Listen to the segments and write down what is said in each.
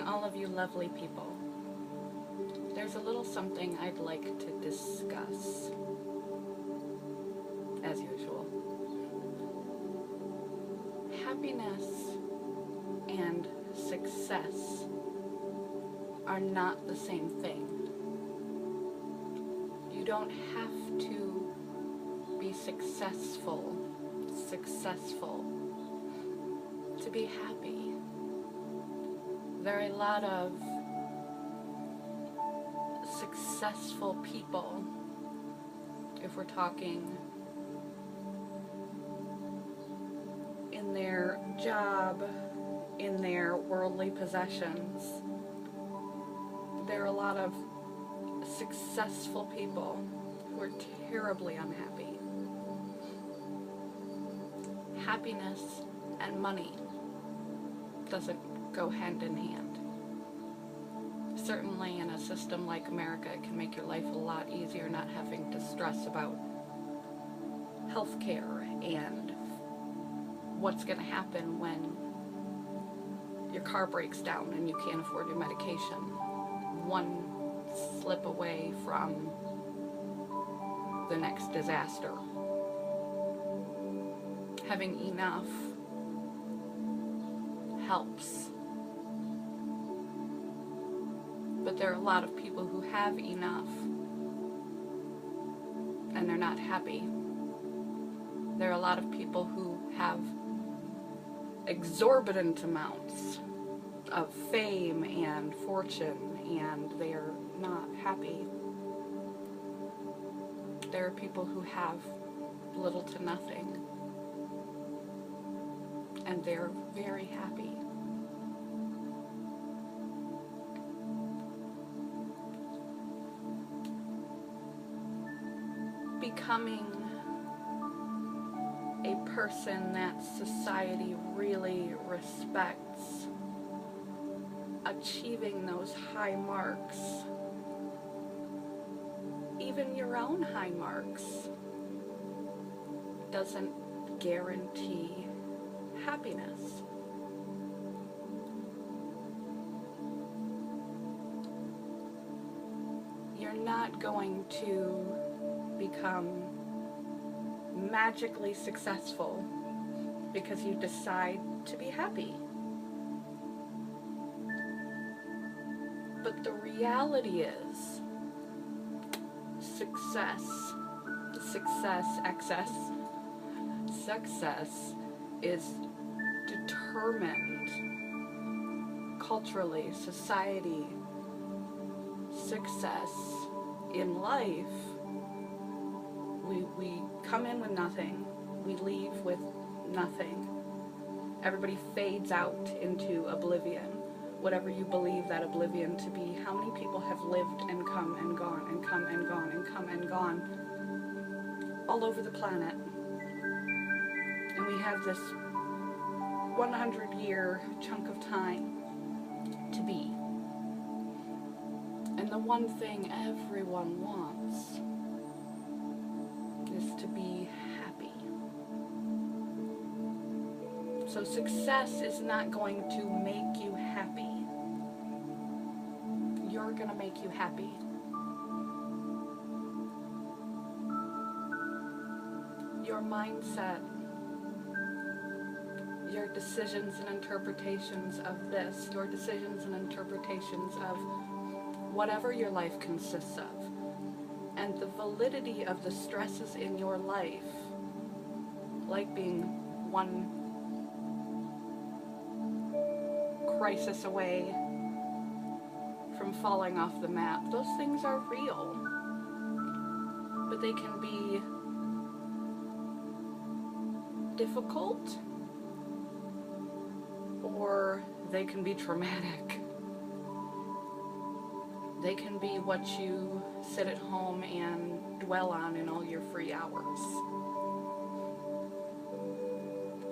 all of you lovely people. There's a little something I'd like to discuss, as usual. Happiness and success are not the same thing. You don't have to be successful to be happy. There are a lot of successful people, if we're talking in their job, in their worldly possessions. There are a lot of successful people who are terribly unhappy. Happiness and money doesn't go hand in hand. Certainly in a system like America, it can make your life a lot easier not having to stress about healthcare and what's going to happen when your car breaks down and you can't afford your medication. One slip away from the next disaster. Having enough helps. But there are a lot of people who have enough and they're not happy. There are a lot of people who have exorbitant amounts of fame and fortune and they're not happy. There are people who have little to nothing and they're very happy. Becoming a person that society really respects, achieving those high marks, even your own high marks, doesn't guarantee happiness. You're not going to become magically successful because you decide to be happy. But the reality is, success is determined culturally, society. Success in life, we come in with nothing, we leave with nothing. Everybody fades out into oblivion, whatever you believe that oblivion to be. How many people have lived and come and gone and come and gone and come and gone all over the planet? And we have this 100-year chunk of time to be. And the one thing everyone wants is to be happy. So success is not going to make you happy. You're going to make you happy. Your mindset, your decisions and interpretations of this, your decisions and interpretations of whatever your life consists of, and the validity of the stresses in your life, like being one crisis away from falling off the map. Those things are real, but they can be difficult or they can be traumatic. They can be what you sit at home and dwell on in all your free hours.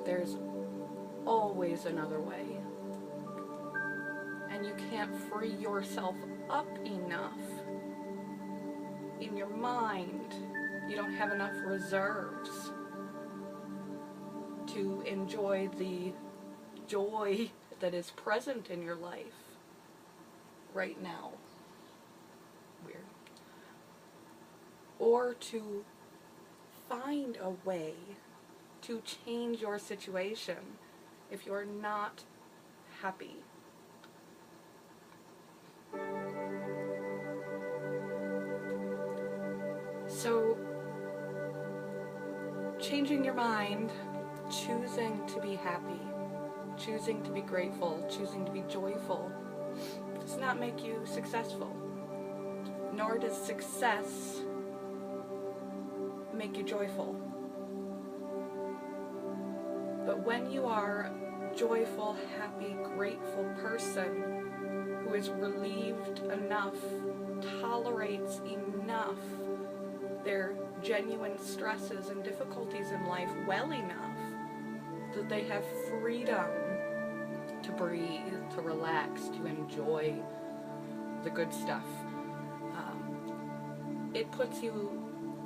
There's always another way. And you can't free yourself up enough in your mind. You don't have enough reserves to enjoy the joy that is present in your life. right now. Weird. Or to find a way to change your situation if you're not happy. So, changing your mind, choosing to be happy, choosing to be grateful, choosing to be joyful, does not make you successful. Nor does success make you joyful. But when you are a joyful, happy, grateful person who is relieved enough, tolerates enough their genuine stresses and difficulties in life well enough that they have freedom to breathe, to relax, to enjoy the good stuff, it puts you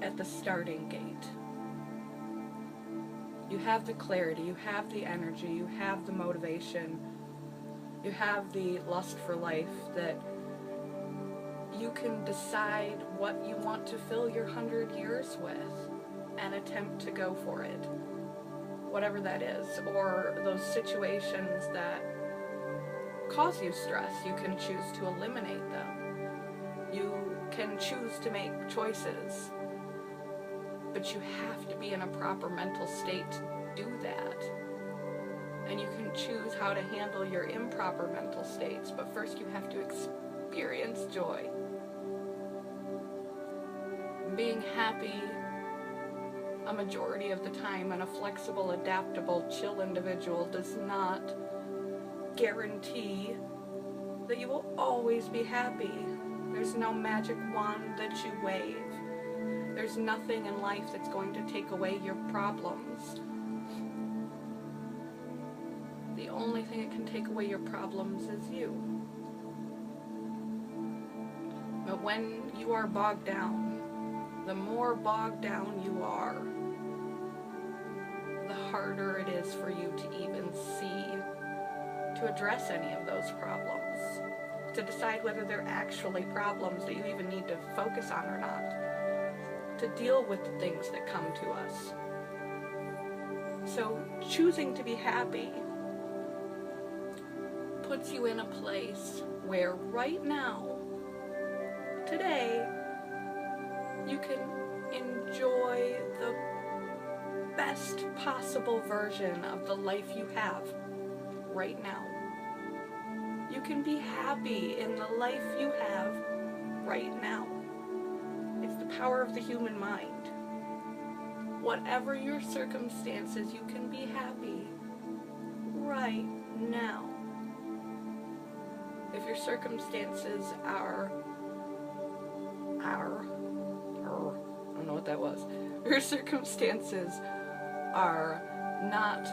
at the starting gate. You have the clarity, you have the energy, you have the motivation, you have the lust for life that you can decide what you want to fill your 100 years with and attempt to go for it. Whatever that is, or those situations that cause you stress, you can choose to eliminate them. You can choose to make choices, but you have to be in a proper mental state to do that. And you can choose how to handle your improper mental states, but first you have to experience joy. Being happy a majority of the time and a flexible, adaptable, chill individual does not guarantee that you will always be happy. There's no magic wand that you wave. There's nothing in life that's going to take away your problems. The only thing that can take away your problems is you. But when you are bogged down, the more bogged down you are, the harder it is for you to even see, to address any of those problems, to decide whether they're actually problems that you even need to focus on or not, to deal with the things that come to us. So choosing to be happy puts you in a place where right now, today, you can enjoy the best possible version of the life you have right now. You can be happy in the life you have right now. It's the power of the human mind. Whatever your circumstances, you can be happy right now. If your circumstances are I don't know what that was. Your circumstances are not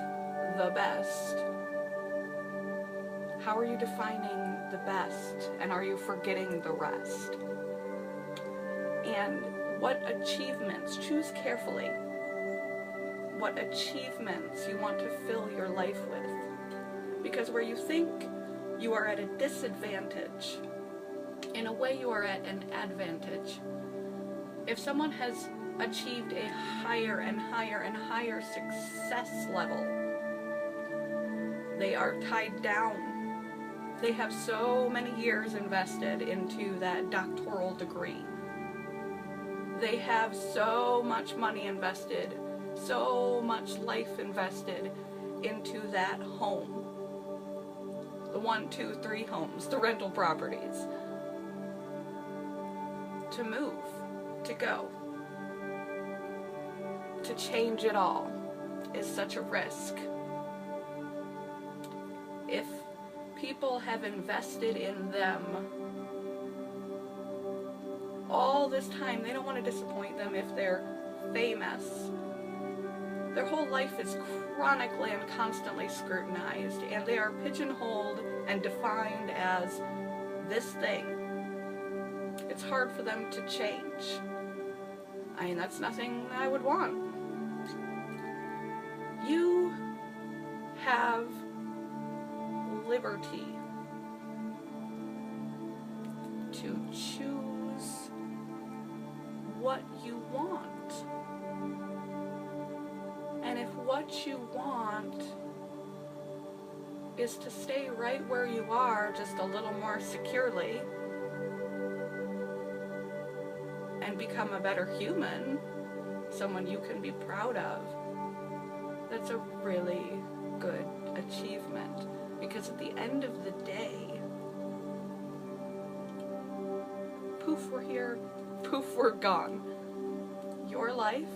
the best. How are you defining the best? And are you forgetting the rest? And what achievements, choose carefully what achievements you want to fill your life with. Because where you think you are at a disadvantage, in a way you are at an advantage. If someone has achieved a higher and higher and higher success level, they are tied down. They have so many years invested into that doctoral degree. They have so much money invested, so much life invested into that home. The 1, 2, 3 homes, the rental properties. To move, to go, to change it all is such a risk. If people have invested in them all this time, they don't want to disappoint them if they're famous. Their whole life is chronically and constantly scrutinized, and they are pigeonholed and defined as this thing. It's hard for them to change. I mean, that's nothing I would want. You have liberty. to choose what you want. And if what you want is to stay right where you are, just a little more securely, and become a better human, someone you can be proud of, that's a really good achievement. Because at the end of the day, poof, we're here, poof, we're gone. Your life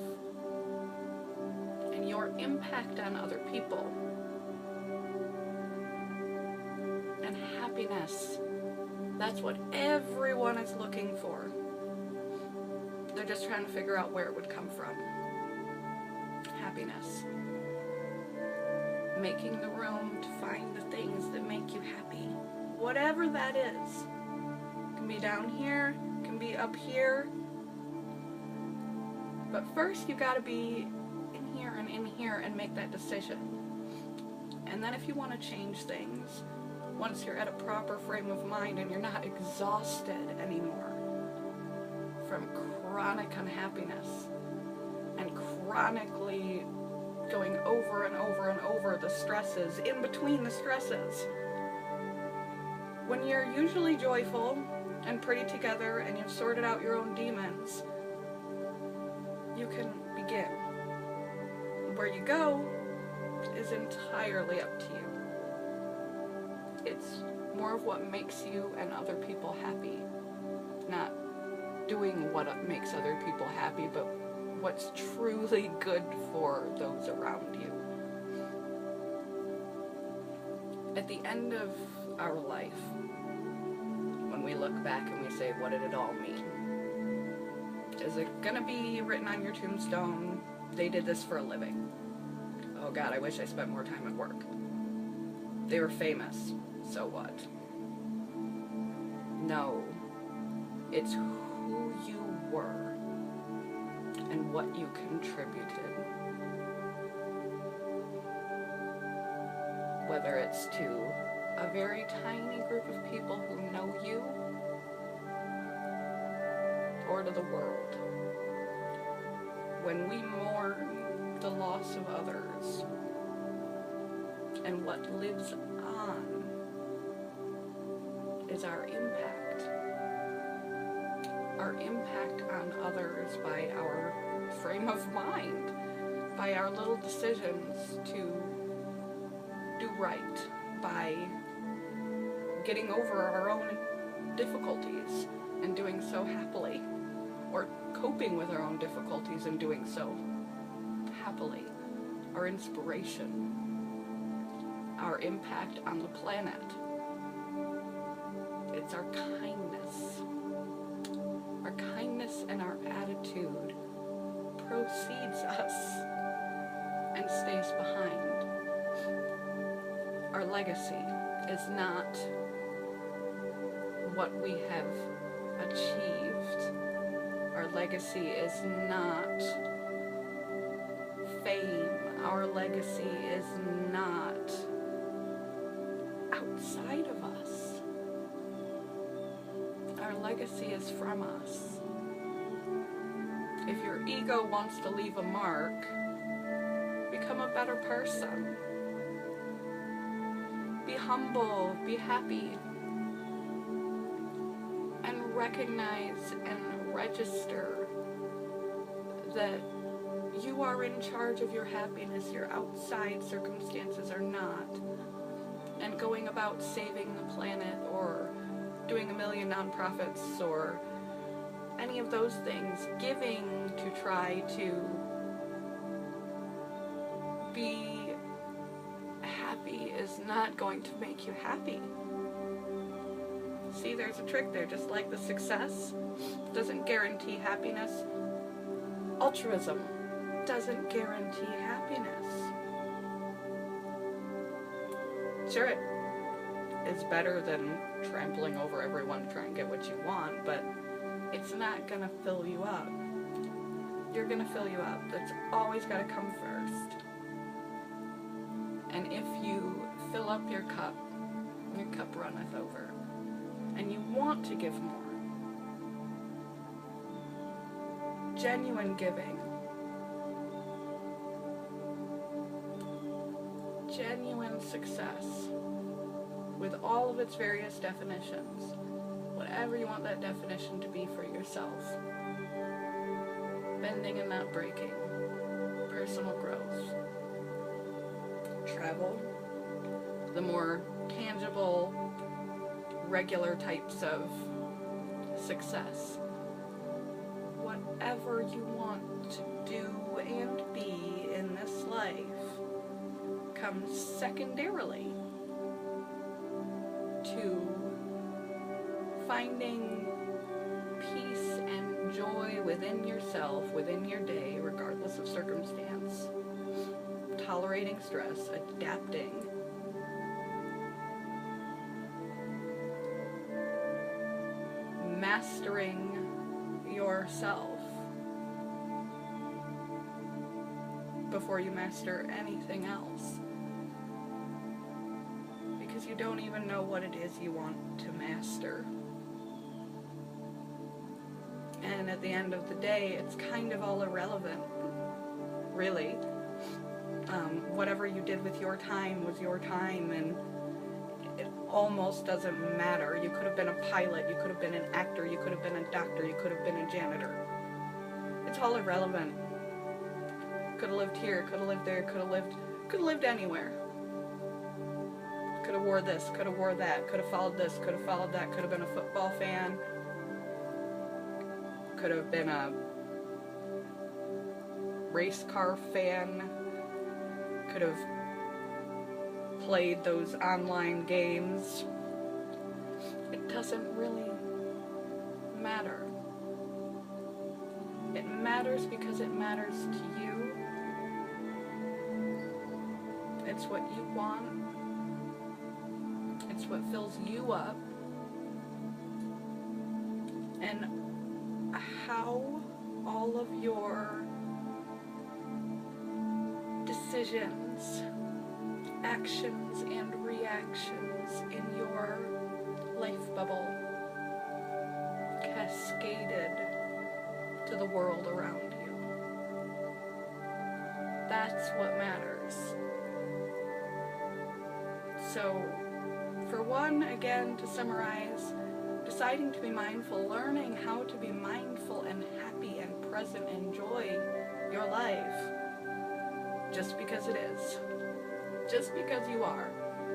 and your impact on other people and happiness, that's what everyone is looking for. They're just trying to figure out where it would come from. Happiness. Making the room to find the things that make you happy. Whatever that is. It can be down here, it can be up here. But first you gotta be in here and make that decision. And then if you want to change things, once you're at a proper frame of mind and you're not exhausted anymore from chronic unhappiness and chronically going over and over and over the stresses, in between the stresses. When you're usually joyful and pretty together and you've sorted out your own demons, you can begin. Where you go is entirely up to you. It's more of what makes you and other people happy. Not doing what makes other people happy, but what's truly good for those around you. At the end of our life, when we look back and we say, what did it all mean? Is it gonna be written on your tombstone, they did this for a living? Oh God, I wish I spent more time at work. They were famous, so what? No, it's who you were and what you contributed. Whether it's to a very tiny group of people who know you, or to the world. When we mourn the loss of others and what lives on is our impact. Our impact on others by our frame of mind, by our little decisions to do right, by getting over our own difficulties and doing so happily, or coping with our own difficulties and doing so happily. Our inspiration, our impact on the planet. It's our kindness. Our kindness and our attitude precedes us and stays behind. Our legacy is not what we have achieved. Our legacy is not fame. Our legacy is not outside of us. Our legacy is from us. If your ego wants to leave a mark, become a better person. Be humble, be happy, and recognize and register that you are in charge of your happiness. Your outside circumstances are not. And going about saving the planet or doing 1 million nonprofits or any of those things, giving to try to be happy is not going to make you happy. See, there's a trick there. Just like the success doesn't guarantee happiness, altruism doesn't guarantee happiness. Sure, it is better than trampling over everyone to try and get what you want, but it's not gonna fill you up. You're gonna fill you up. That's always gotta come first. And if you fill up your cup runneth over. and you want to give more. Genuine giving. Genuine success, with all of its various definitions, whatever you want that definition to be for yourself. Bending and not breaking. Personal growth. Travel. The more tangible, regular types of success. Whatever you want to do and be in this life comes secondarily to finding peace and joy within yourself, within your day, regardless of circumstance. Tolerating stress, adapting. Mastering yourself before you master anything else. Because you don't even know what it is you want to master. And at the end of the day, it's kind of all irrelevant, really. Whatever you did with your time was your time, and it almost doesn't matter. You could have been a pilot, you could have been an actor, you could have been a doctor, you could have been a janitor. It's all irrelevant. Could have lived here, could have lived there, could have lived anywhere. Could have wore this, could have wore that, could have followed this, could have followed that, could have been a football fan, could have been a race car fan, could have played those online games. It doesn't really matter. It matters because it matters to you. It's what you want. It's what fills you up. And how all of your decisions, actions, and reactions in your life bubble cascaded to the world around you. That's what matters. So, for one, again, to summarize, deciding to be mindful, learning how to be mindful and happy and present, enjoy your life just because it is. Just because you are.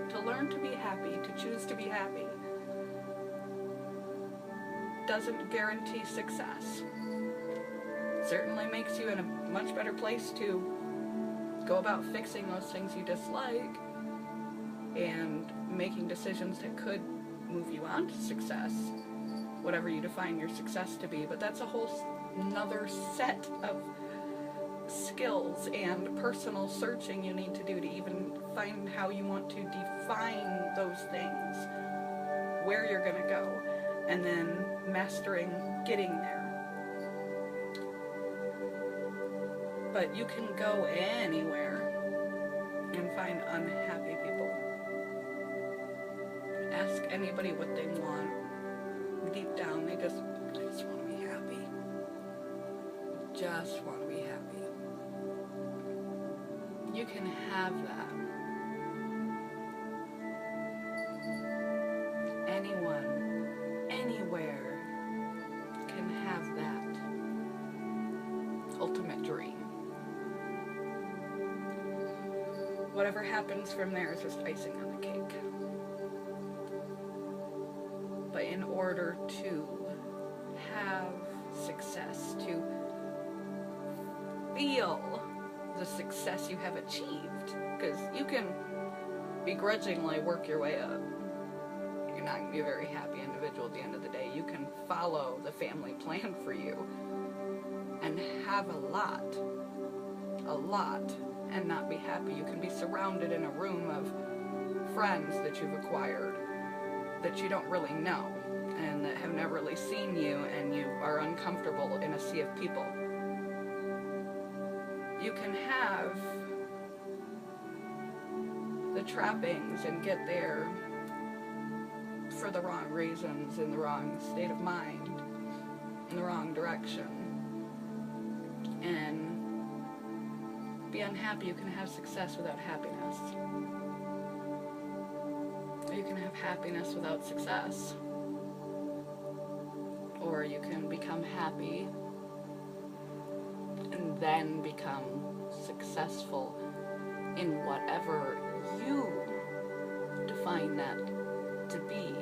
To learn to be happy, to choose to be happy, doesn't guarantee success. Certainly makes you in a much better place to go about fixing those things you dislike and making decisions that could move you on to success, whatever you define your success to be. But that's a whole another set of skills and personal searching you need to do to even find how you want to define those things, where you're going to go, and then mastering getting there. But you can go anywhere and find unhappy people. Ask anybody what they want. Deep down, they just want to be happy. Just want to be happy. You can have that. Anyone, anywhere can have that ultimate dream. Whatever happens from there is just icing on the cake. But in order to have success, to feel the success you have achieved, because you can begrudgingly work your way up. You're not going to be a very happy individual at the end of the day. You can follow the family plan for you and have a lot, and not be happy. You can be surrounded in a room of friends that you've acquired that you don't really know and that have never really seen you, and you are uncomfortable in a sea of people. You can have the trappings and get there for the wrong reasons, in the wrong state of mind, in the wrong direction, and be unhappy. You can have success without happiness. Or you can have happiness without success. Or you can become happy and then become successful in whatever you define that to be.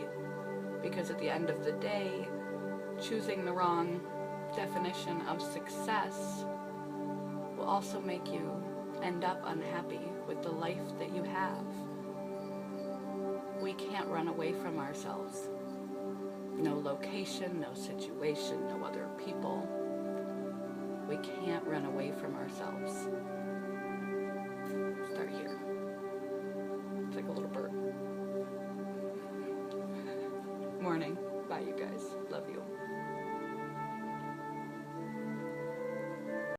Because at the end of the day, choosing the wrong definition of success will also make you end up unhappy with the life that you have. We can't run away from ourselves. No location, no situation, no other people. We can't run away from ourselves. Start here. It's like a little bird. Morning. Bye, you guys. Love you.